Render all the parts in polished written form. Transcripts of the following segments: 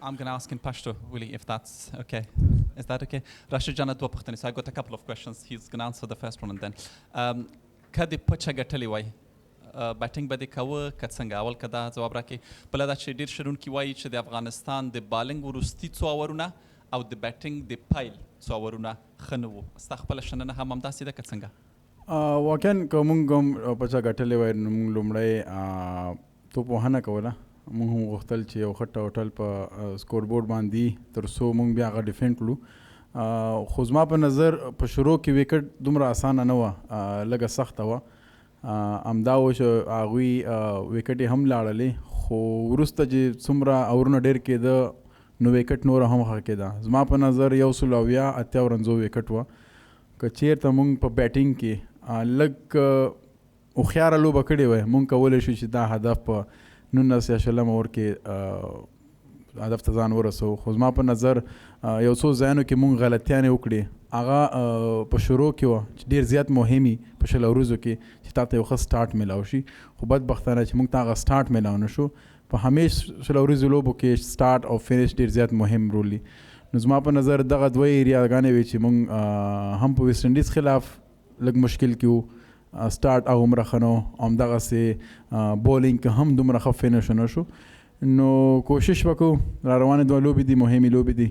I'm going to ask in Pashto, Willie, if that's okay. Is that okay? Rashid Jana dua pakhtani. So I got a couple of questions. He's going to answer the first one and then. Kadi pacha gatali wai. Batting badi kawa katsanga awal kada jawab raki. Pala da che dir shirun ki wai che de Afghanistan de bowling urusti tso awaruna au de batting de pile tso awaruna khanu. Astaghfirullah shanana hamam da sida katsanga. Wakan komungom pacha gatali wai nung lumrai to pohana kawala. مونږ غوښتل چې یو ښه ټوټل په سکور بورډ باندې تر څو مونږ بیا هغه ډیفینډ کړو خو زما په نظر په شروع کې وکټ دومره اسانه نه وه لږه سخته وه همدا و چې هغوی وکټ یې هم لاړلې خو وروسته چې څومره اورونه ډېر کېده نو وکټ نوره هم ښه کېده زما په نظر 180 رنزو وکټ وه که چېرته مونږ په بیټینګ کې لږ هوښیاره لوبه کړې وای مونږ کولی شو چې دا هدف په 19 یا شلم اور کې هدف ته ځان ورسو خو زما په نظر یو څو ځایونو کې مونږ غلطیانې وکړې هغه په شروع کې وه چې ډېر زیات مهمي په شل ورځو کې چې تا ته یو ښه سټارټ میلاو شي خو بدبختانه چې مونږ ته هغه سټارټ میلاو نه شو په همیش شل ورځو لوبو کې سټارټ او فینش ډېر زیات مهم رول لري نو زما په نظر دغه دوه ایریاګانې وې چې مونږ هم په ویسټ انډیز خلاف لږ مشکل کې وو سٹارٹ هغومره ښه نو همدغسې بولینګ که هم دومره ښه فینش نه شو نو کوشش وکړو را روانې دوه لوبې دي مهمې لوبې دي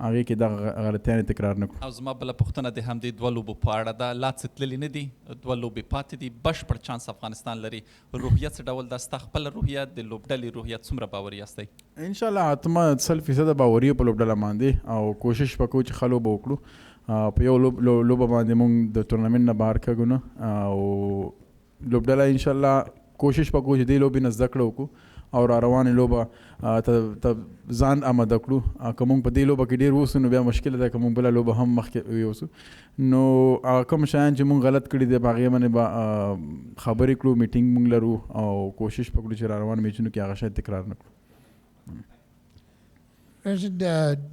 هغې کې دغه غلطیانې تکرار نه کړو او زما بله پوښتنه د همدې دوه لوبو په اړه ده لا څه تللي نه دي دوه لوبې پاتې دي بشپړ چانس افغانستان لري روحیه څه ډول ده ستا خپله روحیه د لوبډلې روحیه څومره باوري یاستئ انشاءالله 100% باوري په لوبډله باندې او کوشش وکړو چې ښه لوبه وکړو په یو لوبه باندې مونږ د تورنمنټ نه بهر کږو نه او لوبډله انشاءالله کوشش وکړو چې دې لوبې نه زده کړه وکړو او را روانې لوبه ته ځان آماده کړو که مونږ په دې لوبه کې ډېر اوسو نو بیا مشکله ده که مونږ بله لوبه هم مخکې یوسو نو کوم شیان چې مونږ غلط کړي دي په هغې باندې به خبرې کړو میټینګ مونږ لرو او کوشش وکړو چې را روان میچونو کې هغه شاید تکرار نه کړو Rashid,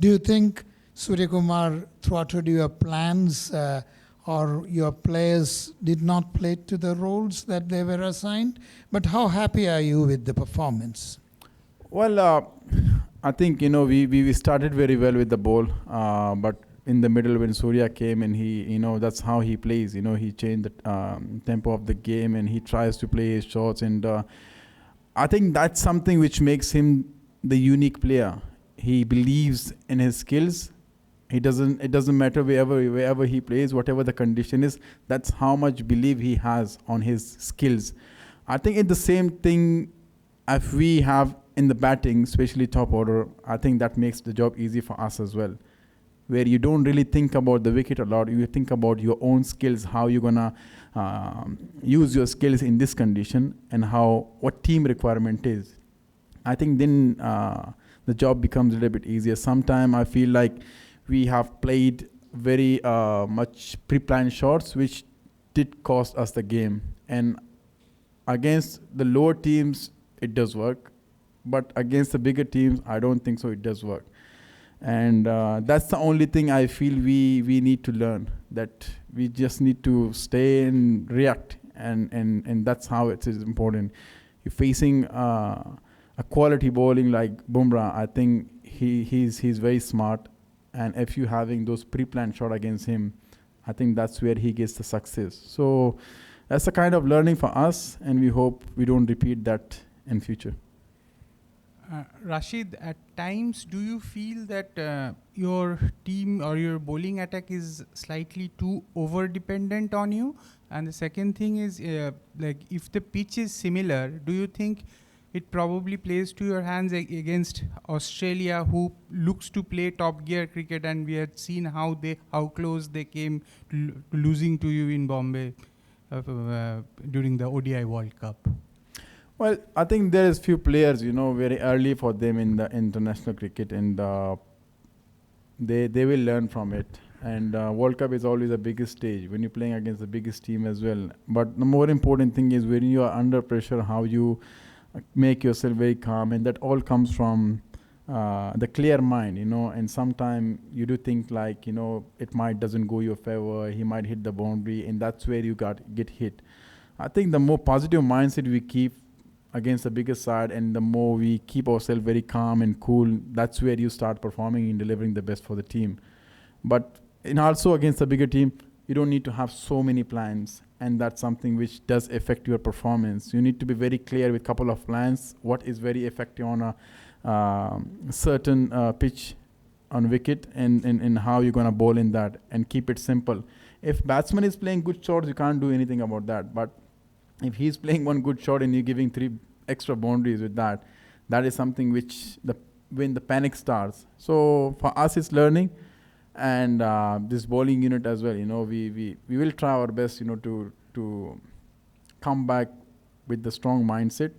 do you think Suryakumar thwarted your plans or your players did not play to the roles that they were assigned? But how happy are you with the performance? Well, I think, we started very well with the ball, but in the middle when Surya came and he, that's how he plays. He changed the tempo of the game and he tries to play his shots. And I think that's something which makes him the unique player. He believes in his skills. It doesn't matter wherever he plays, whatever the condition is. That's how much belief he has on his skills. I think it's the same thing if we have in the batting, especially top order. I think that makes the job easy for us as well, where you don't really think about the wicket a lot. You think about your own skills, how you're gonna use your skills in this condition, and what team requirement is. I think then the job becomes a little bit easier. Sometimes I feel like we have played very much pre-planned shots, which did cost us the game. And against the lower teams, it does work. But against the bigger teams, I don't think so it does work. And that's the only thing I feel we need to learn, that we just need to stay and react. And that's how it is important. You're facing a quality bowling like Bumrah. I think he's very smart. And if you're having those pre-planned shots against him, I think that's where he gets the success. So that's a kind of learning for us, and we hope we don't repeat that in future. Rashid, at times, do you feel that your team or your bowling attack is slightly too over-dependent on you? And the second thing is, like, if the pitch is similar, do you think it probably plays to your hands against Australia, who looks to play top gear cricket, and we had seen how close they came to losing to you in Bombay during the ODI World Cup? Well, I think there is few players, very early for them in the international cricket, and they will learn from it. And World Cup is always the biggest stage when you're playing against the biggest team as well. But the more important thing is when you are under pressure, how you make yourself very calm, and that all comes from the clear mind, and sometimes you do think like, it doesn't go your favor, he might hit the boundary, and that's where you get hit. I think the more positive mindset we keep, against the bigger side, and the more we keep ourselves very calm and cool, that's where you start performing and delivering the best for the team. But in also against the bigger team, you don't need to have so many plans, and that's something which does affect your performance. You need to be very clear with a couple of plans, what is very effective on a certain pitch on wicket, and how you're going to bowl in that, and keep it simple. If batsman is playing good shots, you can't do anything about that. But if he's playing one good shot and you're giving 3 extra boundaries with that, that is something which when the panic starts. So for us, it's learning, and this bowling unit as well. We will try our best, to come back with the strong mindset.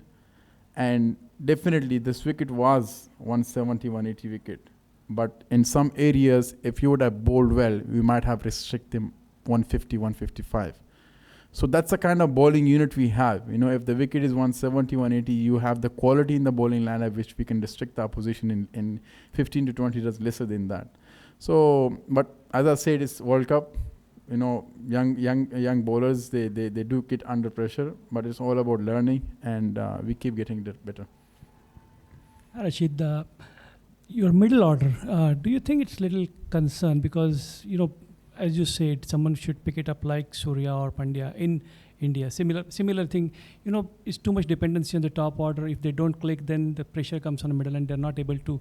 And definitely, this wicket was 170, 180 wicket. But in some areas, if you would have bowled well, we might have restricted him 150, 155. So that's the kind of bowling unit we have. If the wicket is 170, 180, you have the quality in the bowling lineup which we can restrict the opposition in 15 to 20 runs lesser than that. So, but as I said, it's World Cup. Young bowlers, they do get under pressure, but it's all about learning, and we keep getting better. Rashid, your middle order, do you think it's a little concern? Because, as you said, someone should pick it up like Surya or Pandya in India. Similar thing, is too much dependency on the top order. If they don't click, then the pressure comes on the middle, and they're not able to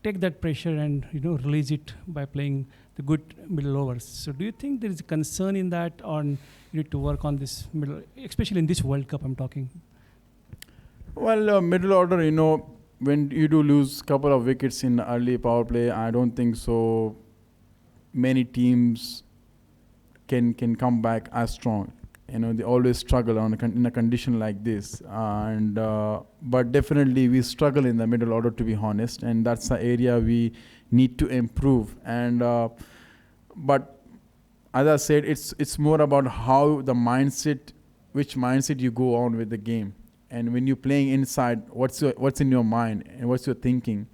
take that pressure and release it by playing the good middle overs. So do you think there is a concern in that, or you need to work on this middle, especially in this World Cup I'm talking? Well, middle order, when you do lose a couple of wickets in early power play, I don't think so many teams can come back as strong. They always struggle in a condition like this. But definitely we struggle in the middle order, to be honest, and that's the area we need to improve. But as I said, it's more about how the which mindset you go on with the game. And when you're playing inside, what's in your mind and what's your thinking.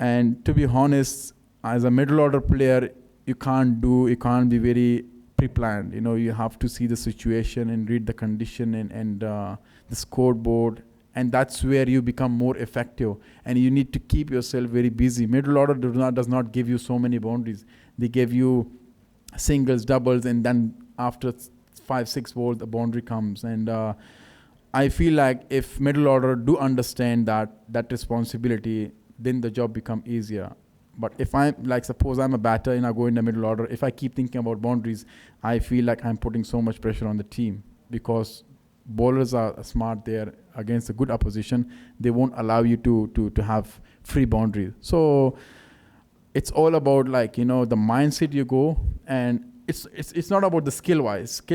And to be honest, as a middle order player, you can't be very pre-planned. You have to see the situation and read the condition and the scoreboard, and that's where you become more effective. And you need to keep yourself very busy. Middle order does not give you so many boundaries. They give you singles, doubles, and then after 5-6 balls, the boundary comes. And I feel like if middle order do understand that responsibility, then the job become easier. But if suppose I'm a batter and I go in the middle order, if I keep thinking about boundaries, I feel like I'm putting so much pressure on the team, because bowlers are smart there against a good opposition. They won't allow you to have free boundaries. So it's all about the mindset you go, and it's not about the skill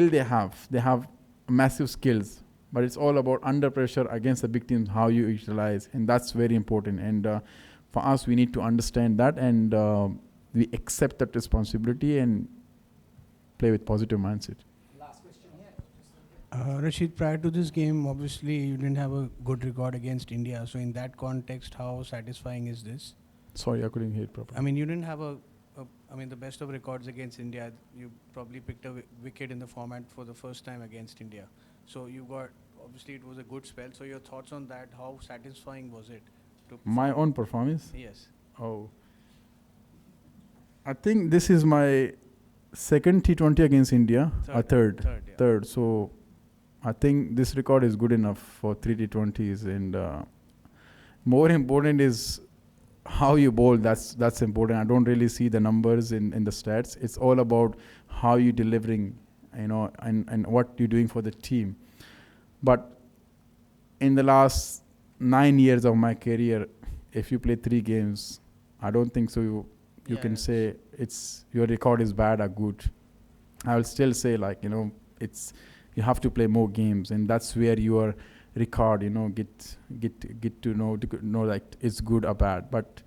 they have massive skills, but it's all about under pressure against the big teams, how you utilize, and that's very important. And for us, we need to understand that, and we accept that responsibility and play with positive mindset. Last question here. Rashid, prior to this game, obviously you didn't have a good record against India. So in that context, how satisfying is this? Sorry, I couldn't hear it properly. I mean, you didn't have the best of records against India. You probably picked a wicket in the format for the first time against India. So obviously it was a good spell. So your thoughts on that, how satisfying was it? My own performance? Yes. Oh. I think this is my second T20 against India. Third. So I think this record is good enough for 3 T20s. And more important is how you bowl. That's important. I don't really see the numbers in the stats. It's all about how you're delivering, and what you're doing for the team. But in the last 9 years of my career, if you play 3 games, I don't think so you can say your record is bad or good. I will still say you have to play more games, and that's where your record get to know it's good or bad. But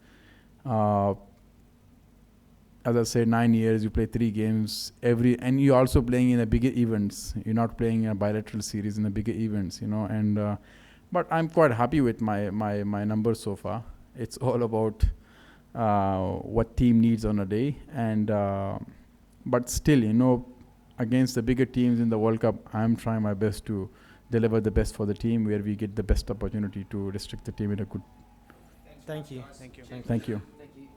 as I said, 9 years, you play 3 games and you're also playing in a bigger events. You're not playing in a bilateral series in the bigger events, and but I'm quite happy with my numbers so far. It's all about what team needs on a day, and but still, against the bigger teams in the World Cup, I'm trying my best to deliver the best for the team, where we get the best opportunity to restrict the team in a good. Thank you. Thank you. Thank you. Thank you.